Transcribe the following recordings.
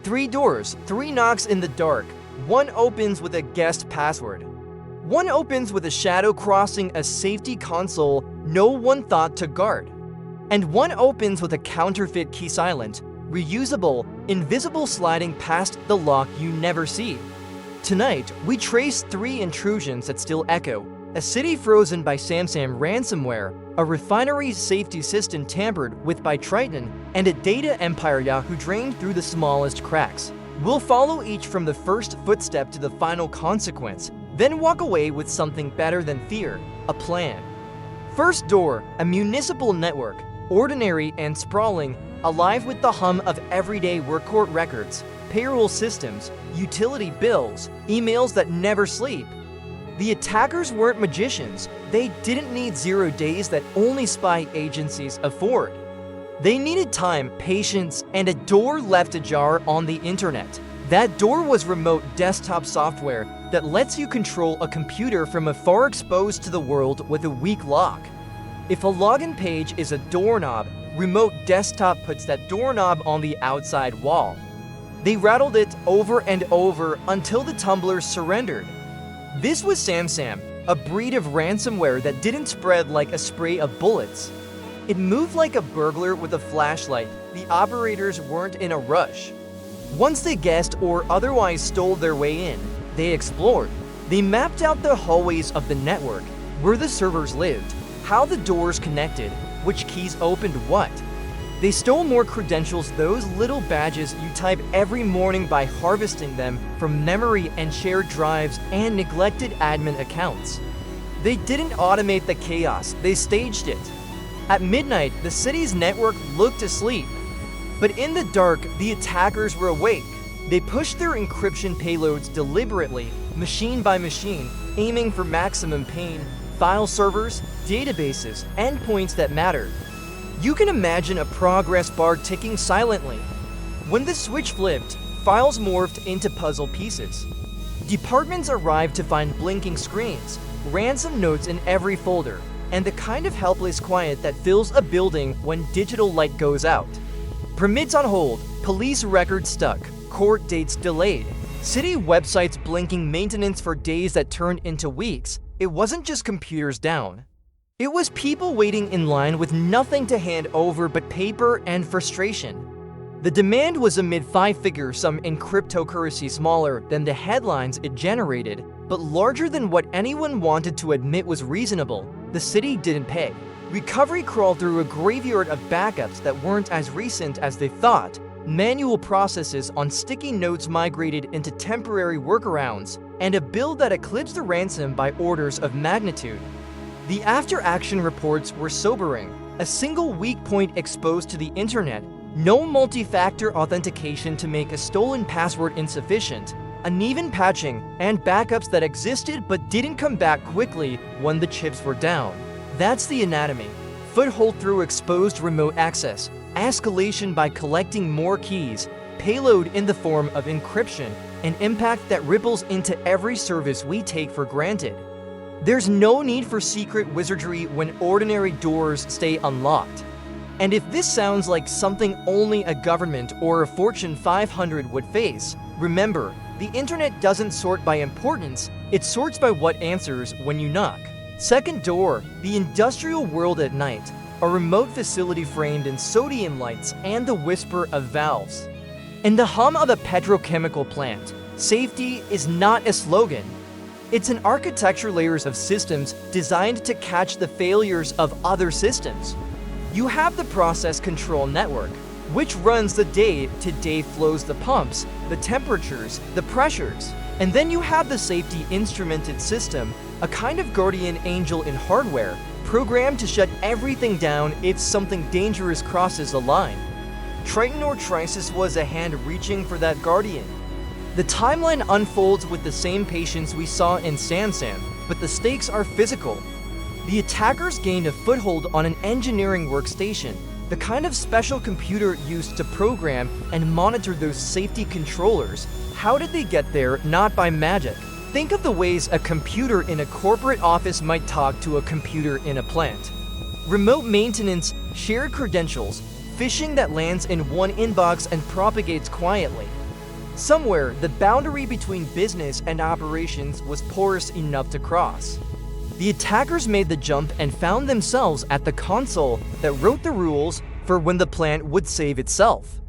3 doors, 3 knocks in the dark. One opens with a guest password. One opens with a shadow crossing a safety console no one thought to guard. And one opens with a counterfeit key silent, reusable, invisible sliding past the lock you never see. Tonight, we trace 3 intrusions that still echo: a city frozen by SamSam ransomware, a refinery safety system tampered with by Triton, and a data empire Yahoo drained through the smallest cracks. We'll follow each from the first footstep to the final consequence, then walk away with something better than fear: a plan. First door, a municipal network, ordinary and sprawling, alive with the hum of everyday work court records, payroll systems, utility bills, emails that never sleep. The attackers weren't magicians. They didn't need 0 days that only spy agencies afford. They needed time, patience, and a door left ajar on the internet. That door was remote desktop software that lets you control a computer from afar, exposed to the world with a weak lock. If a login page is a doorknob, remote desktop puts that doorknob on the outside wall. They rattled it over and over until the tumblers surrendered. This was SamSam, a breed of ransomware that didn't spread like a spray of bullets. It moved like a burglar with a flashlight. The operators weren't in a rush. Once they guessed or otherwise stole their way in, they explored. They mapped out the hallways of the network, where the servers lived, how the doors connected, which keys opened what. They stole more credentials, those little badges you type every morning, by harvesting them from memory and shared drives and neglected admin accounts. They didn't automate the chaos, they staged it. At midnight, the city's network looked asleep. But in the dark, the attackers were awake. They pushed their encryption payloads deliberately, machine by machine, aiming for maximum pain: file servers, databases, endpoints that mattered. You can imagine a progress bar ticking silently. When the switch flipped, files morphed into puzzle pieces. Departments arrived to find blinking screens, ransom notes in every folder, and the kind of helpless quiet that fills a building when digital light goes out. Permits on hold, police records stuck, court dates delayed, city websites blinking maintenance for days that turned into weeks. It wasn't just computers down. It was people waiting in line with nothing to hand over but paper and frustration. The demand was a mid-5-figure sum in cryptocurrency, smaller than the headlines it generated, but larger than what anyone wanted to admit was reasonable. The city didn't pay. Recovery crawled through a graveyard of backups that weren't as recent as they thought. Manual processes on sticky notes migrated into temporary workarounds, and a bill that eclipsed the ransom by orders of magnitude. The after-action reports were sobering. A single weak point exposed to the internet, no multi-factor authentication to make a stolen password insufficient, uneven patching, and backups that existed but didn't come back quickly when the chips were down. That's the anatomy. Foothold through exposed remote access, escalation by collecting more keys, payload in the form of encryption, an impact that ripples into every service we take for granted. There's no need for secret wizardry when ordinary doors stay unlocked. And if this sounds like something only a government or a Fortune 500 would face, remember, the internet doesn't sort by importance, it sorts by what answers when you knock. Second door, the industrial world at night, a remote facility framed in sodium lights and the whisper of valves. In the hum of a petrochemical plant, safety is not a slogan. It's an architecture layers of systems designed to catch the failures of other systems. You have the process control network, which runs the day-to-day flows, the pumps, the temperatures, the pressures. And then you have the safety instrumented system, a kind of guardian angel in hardware, programmed to shut everything down if something dangerous crosses the line. Triton or Trisis was a hand reaching for that guardian. The timeline unfolds with the same patience we saw in SamSam, but the stakes are physical. The attackers gained a foothold on an engineering workstation, the kind of special computer used to program and monitor those safety controllers. How did they get there? Not by magic. Think of the ways a computer in a corporate office might talk to a computer in a plant. Remote maintenance, shared credentials, phishing that lands in one inbox and propagates quietly. Somewhere, the boundary between business and operations was porous enough to cross. The attackers made the jump and found themselves at the console that wrote the rules for when the plant would save itself.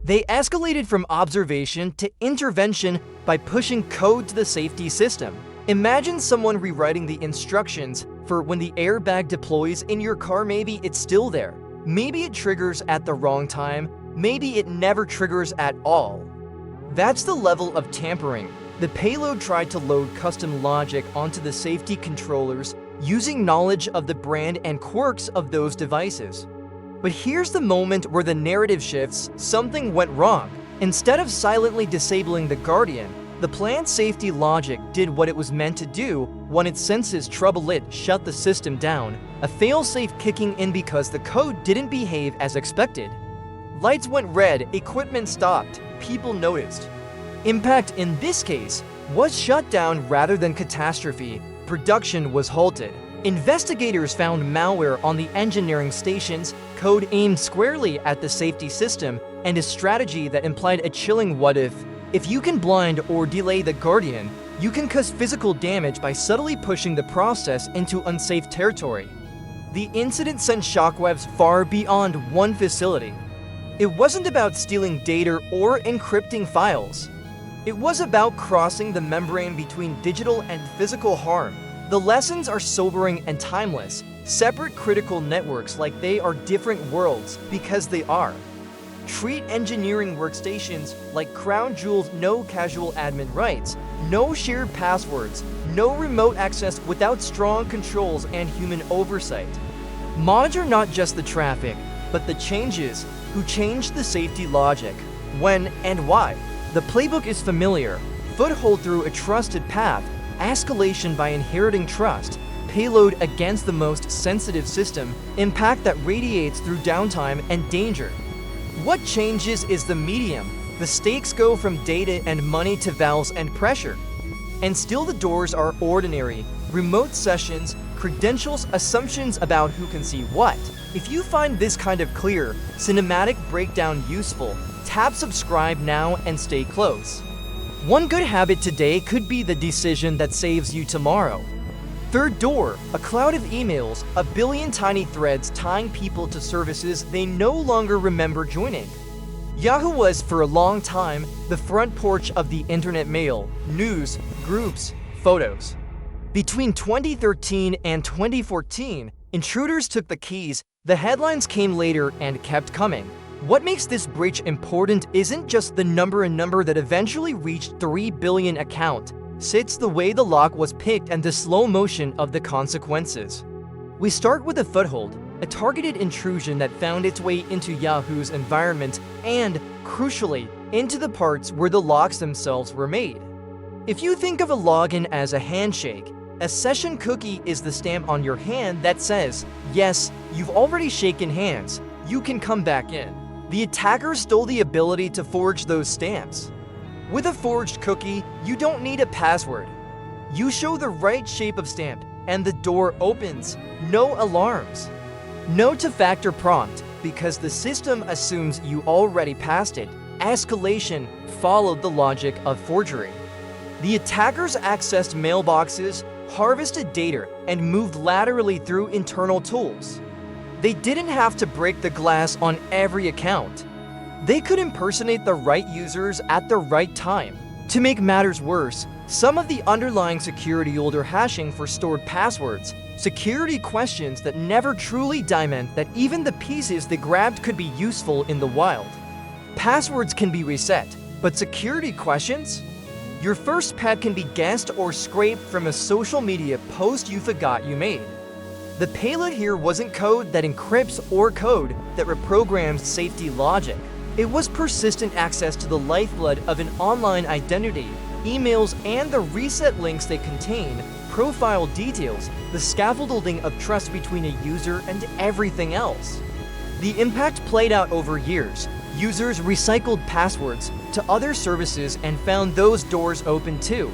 They escalated from observation to intervention by pushing code to the safety system. Imagine someone rewriting the instructions for when the airbag deploys in your car. Maybe it's still there. Maybe it triggers at the wrong time. Maybe it never triggers at all. That's the level of tampering. The payload tried to load custom logic onto the safety controllers using knowledge of the brand and quirks of those devices. But here's the moment where the narrative shifts. Something went wrong. Instead of silently disabling the Guardian, the planned safety logic did what it was meant to do. When it senses trouble, it shut the system down, a failsafe kicking in because the code didn't behave as expected. Lights went red, equipment stopped, people noticed. Impact in this case was shut down rather than catastrophe. Production was halted. Investigators found malware on the engineering stations, code aimed squarely at the safety system, and a strategy that implied a chilling what if. If you can blind or delay the Guardian, you can cause physical damage by subtly pushing the process into unsafe territory. The incident sent shockwaves far beyond one facility. It wasn't about stealing data or encrypting files. It was about crossing the membrane between digital and physical harm. The lessons are sobering and timeless. Separate critical networks like they are different worlds because they are. Treat engineering workstations like crown jewels. No casual admin rights, no shared passwords, no remote access without strong controls and human oversight. Monitor not just the traffic, but the changes. Who changed the safety logic, when and why. The playbook is familiar. Foothold through a trusted path, escalation by inheriting trust, payload against the most sensitive system, impact that radiates through downtime and danger. What changes is the medium. The stakes go from data and money to valves and pressure. And still the doors are ordinary. Remote sessions, credentials, assumptions about who can see what. If you find this kind of clear, cinematic breakdown useful, tap subscribe now and stay close. One good habit today could be the decision that saves you tomorrow. Third door, a cloud of emails, a billion tiny threads tying people to services they no longer remember joining. Yahoo was, for a long time, the front porch of the internet mail, news, groups, photos. Between 2013 and 2014, intruders took the keys. The headlines came later and kept coming. What makes this breach important isn't just the number that eventually reached 3 billion account. It's the way the lock was picked and the slow motion of the consequences. We start with a foothold, a targeted intrusion that found its way into Yahoo's environment and, crucially, into the parts where the locks themselves were made. If you think of a login as a handshake, a session cookie is the stamp on your hand that says, yes, you've already shaken hands, you can come back in. The attacker stole the ability to forge those stamps. With a forged cookie, you don't need a password. You show the right shape of stamp, and the door opens. No alarms. No two-factor prompt, because the system assumes you already passed it. Escalation followed the logic of forgery. The attackers accessed mailboxes, harvested data, and moved laterally through internal tools. They didn't have to break the glass on every account. They could impersonate the right users at the right time. To make matters worse, some of the underlying security older hashing for stored passwords, security questions that never truly meant that even the pieces they grabbed could be useful in the wild. Passwords can be reset, but security questions? Your first pet can be guessed or scraped from a social media post you forgot you made. The payload here wasn't code that encrypts or code that reprograms safety logic. It was persistent access to the lifeblood of an online identity, emails, and the reset links they contain, profile details, the scaffolding of trust between a user and everything else. The impact played out over years. Users recycled passwords to other services and found those doors open too.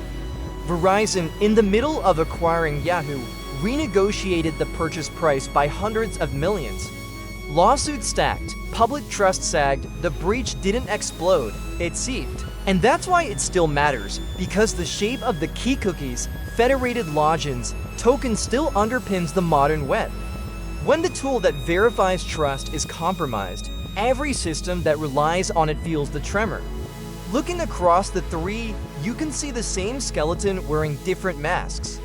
Verizon, in the middle of acquiring Yahoo, renegotiated the purchase price by hundreds of millions. Lawsuits stacked, public trust sagged, the breach didn't explode, it seeped. And that's why it still matters, because the shape of the key cookies, federated logins, token still underpins the modern web. When the tool that verifies trust is compromised, every system that relies on it feels the tremor. Looking across the three, you can see the same skeleton wearing different masks.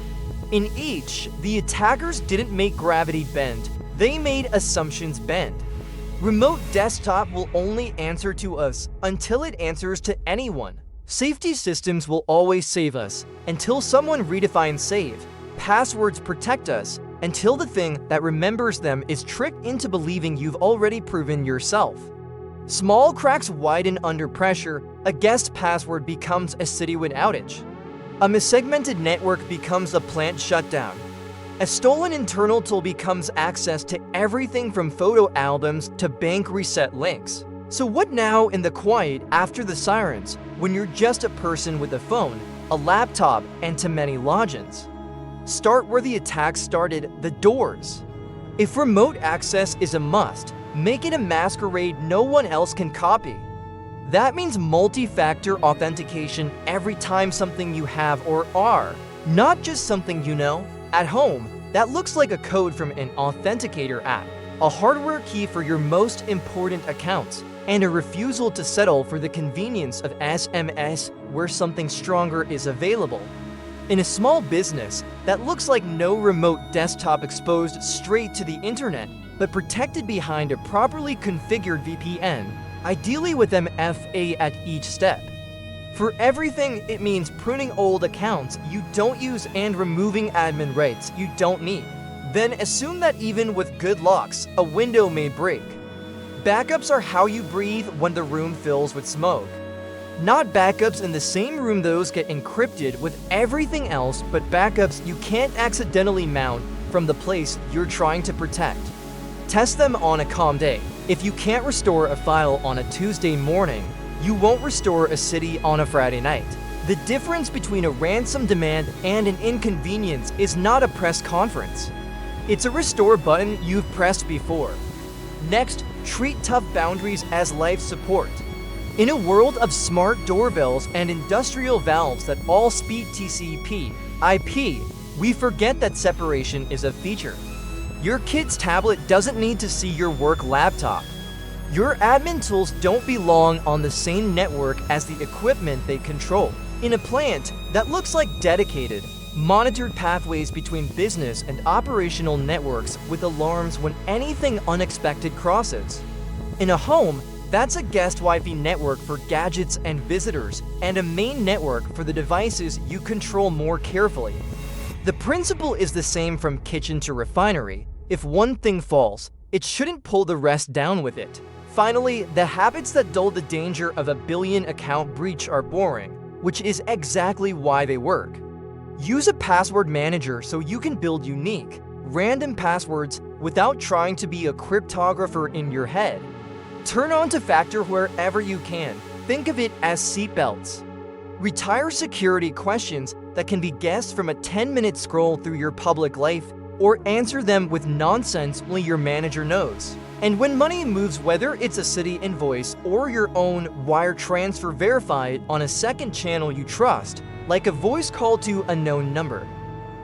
In each, the attackers didn't make gravity bend, they made assumptions bend. Remote desktop will only answer to us until it answers to anyone. Safety systems will always save us until someone redefines save. Passwords protect us until the thing that remembers them is tricked into believing you've already proven yourself. Small cracks widen under pressure, a guest password becomes a citywide outage. A missegmented network becomes a plant shutdown. A stolen internal tool becomes access to everything from photo albums to bank reset links. So what now in the quiet after the sirens, when you're just a person with a phone, a laptop, and too many logins? Start where the attack started, the doors. If remote access is a must, make it a masquerade no one else can copy. That means multi-factor authentication every time something you have or are, not just something you know. At home, that looks like a code from an authenticator app, a hardware key for your most important accounts, and a refusal to settle for the convenience of SMS where something stronger is available. In a small business, that looks like no remote desktop exposed straight to the internet, but protected behind a properly configured VPN, ideally with MFA at each step. For everything, it means pruning old accounts you don't use and removing admin rights you don't need. Then assume that even with good locks, a window may break. Backups are how you breathe when the room fills with smoke. Not backups in the same room those get encrypted with everything else, but backups you can't accidentally mount from the place you're trying to protect. Test them on a calm day. If you can't restore a file on a Tuesday morning, you won't restore a city on a Friday night. The difference between a ransom demand and an inconvenience is not a press conference. It's a restore button you've pressed before. Next, treat tough boundaries as life support. In a world of smart doorbells and industrial valves that all speak TCP/IP, we forget that separation is a feature. Your kid's tablet doesn't need to see your work laptop. Your admin tools don't belong on the same network as the equipment they control. In a plant, that looks like dedicated, monitored pathways between business and operational networks with alarms when anything unexpected crosses. In a home, that's a guest Wi-Fi network for gadgets and visitors, and a main network for the devices you control more carefully. The principle is the same from kitchen to refinery. If one thing falls, it shouldn't pull the rest down with it. Finally, the habits that dull the danger of a billion account breach are boring, which is exactly why they work. Use a password manager so you can build unique, random passwords without trying to be a cryptographer in your head. Turn on two-factor wherever you can. Think of it as seatbelts. Retire security questions that can be guessed from a 10-minute scroll through your public life, or answer them with nonsense only your manager knows. And when money moves, whether it's a city invoice or your own wire transfer, verify it on a second channel you trust, like a voice call to a known number.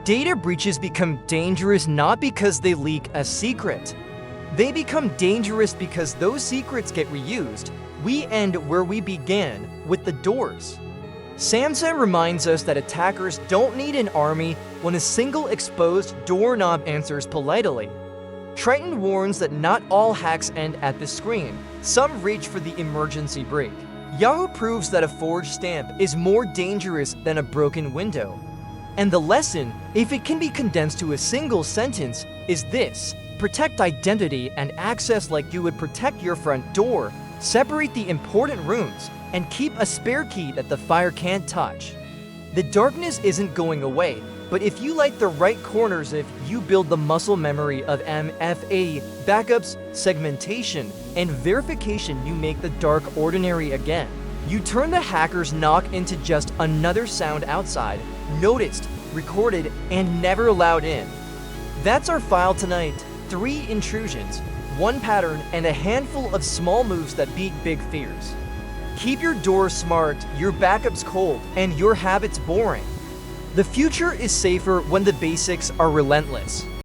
Data breaches become dangerous not because they leak a secret. They become dangerous because those secrets get reused. We end where we began, with the doors. SamSam reminds us that attackers don't need an army when a single exposed doorknob answers politely. Triton warns that not all hacks end at the screen. Some reach for the emergency brake. Yahoo proves that a forged stamp is more dangerous than a broken window. And the lesson, if it can be condensed to a single sentence, is this: protect identity and access like you would protect your front door. Separate the important rooms and keep a spare key that the fire can't touch. The darkness isn't going away, but if you light the right corners, if you build the muscle memory of MFA, backups, segmentation, and verification, you make the dark ordinary again. You turn the hacker's knock into just another sound outside, noticed, recorded, and never allowed in. That's our file tonight. 3 intrusions, 1 pattern, and a handful of small moves that beat big fears. Keep your doors smart, your backups cold, and your habits boring. The future is safer when the basics are relentless.